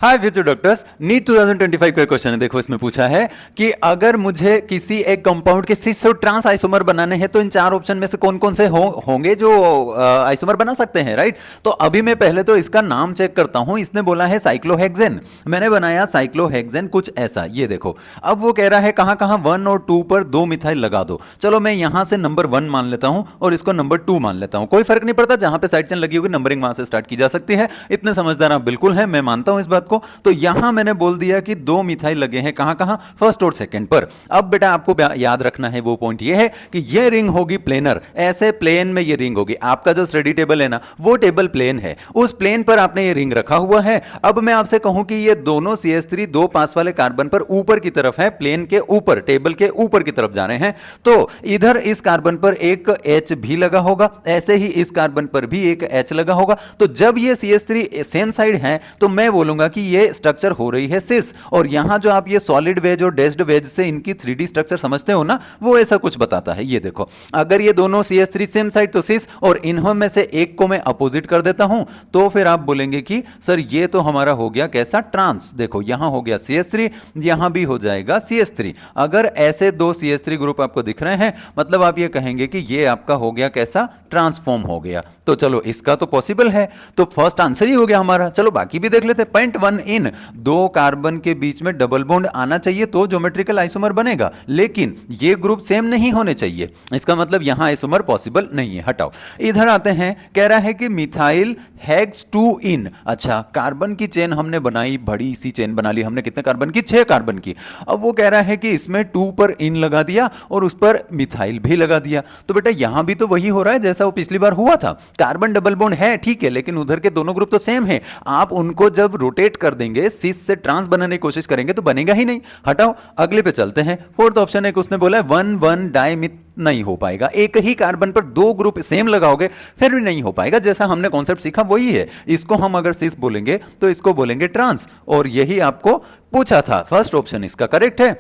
हाय future doctors, NEET 2025 का question है। देखो इसमें पूछा है कि अगर मुझे किसी एक कंपाउंड के सिस और ट्रांस आइसोमर बनाने हैं तो इन चार ऑप्शन में से कौन कौन से होंगे जो आइसोमर बना सकते हैं, राइट। तो अभी मैं पहले तो इसका नाम चेक करता हूं। इसने बोला है साइक्लोहेक्सेन, मैंने बनाया साइक्लोहेक्सेन कुछ ऐसा, ये देखो। अब वो कह रहा है कहां कहां 1 और 2 पर 2 मिथाइल लगा दो। चलो मैं यहां से नंबर 1 मान लेता हूं और इसको नंबर 2 मान लेता हूं, कोई फर्क नहीं पड़ता, जहां पे साइड चेन लगी होगी नंबरिंग वहां से स्टार्ट की जा सकती है। इतने समझदार आप बिल्कुल हैं, मैं मानता हूं इस बात को। तो यहां मैंने बोल दिया कि 2 मिथाइल लगे हैं, कहां कहां, फर्स्ट और सेकंड पर। अब बेटा आपको याद रखना है वो पॉइंट ये है कि ये रिंग होगी प्लेनर, ऐसे प्लेन में ये रिंग होगी। आपका जो स्टडी टेबल है ना, वो टेबल प्लेन है, उस प्लेन पर आपने ये रिंग रखा हुआ है। अब मैं आपसे कहूं कि ये दोनों CH3 दो पास वाले कार्बन पर ऊपर की तरफ है, प्लेन के ऊपर, टेबल के ऊपर की तरफ जा रहे हैं। तो इधर इस कार्बन पर एक H भी लगा होगा, ऐसे ही इस कार्बन पर भी एक H लगा होगा। तो जब ये CH3 सेम साइड है तो मैं बोलूंगा कि ये स्ट्रक्चर हो रही है सिस। और यहां जो आप ये सॉलिड वेज और डेस्ड वेज से इनकी 3D स्ट्रक्चर समझते हो ना, वो ऐसा कुछ बताता है। ये देखो, अगर ये दोनों CH3 सेम साइड तो सिस, और इन्हों में से एक को मैं अपोजिट कर देता हूं, तो फिर आप बोलेंगे कि सर ये तो हमारा हो गया कैसा, ट्रांस। देखो यहां हो गया CH3, यहां भी हो जाएगा CH3। अगर ऐसे दो CH3 ग्रुप आपको दिख रहे हैं, मतलब आप ये कहेंगे कि ये आपका हो गया कैसा, ट्रांसफॉर्म हो गया। तो चलो इसका तो पॉसिबल है, तो फर्स्ट आंसर ही हो गया हमारा। चलो बाकी भी देख लेते हैं। पॉइंट 1 इन, दो कार्बन के बीच में डबल बॉन्ड आना चाहिए तो ज्योमेट्रिकल आइसोमर बनेगा, लेकिन ये ग्रुप सेम नहीं होने चाहिए। इसका मतलब यहां आइसोमर पॉसिबल नहीं है। हटाओ, इधर आते हैं। कह रहा है कि मिथाइल हेक्स 2 इन। अच्छा, कार्बन की चेन हमने बनाई, बड़ी सी चेन बना ली हमने, कितने कार्बन की, 6 कार्बन की। अब वो कह रहा है कि इसमें 2 पर इन लगा दिया और उस पर मिथाइल भी लगा दिया। तो बेटा यहां भी तो वही हो रहा है जैसा वो पिछली बार हुआ था। कार्बन डबल बॉन्ड है, ठीक है, लेकिन उधर के दोनों ग्रुप तो सेम है। आप उनको जब रोटेट कर देंगे, सिस से ट्रांस बनाने की कोशिश करेंगे तो बनेगा ही नहीं। हटाओ, अगले पे चलते हैं। फोर्थ ऑप्शन एक उसने बोला है 1,1 डाइमिथ, नहीं हो पाएगा। एक ही कार्बन पर दो ग्रुप सेम लगाओगे फिर भी नहीं हो पाएगा। जैसा हमने कॉन्सेप्ट सीखा वही है। इसको हम अगर सिस बोलेंगे तो इसको बोलेंगे ट्रांस, और यही आपको पूछा था। फर्स्ट ऑप्शन इसका करेक्ट है।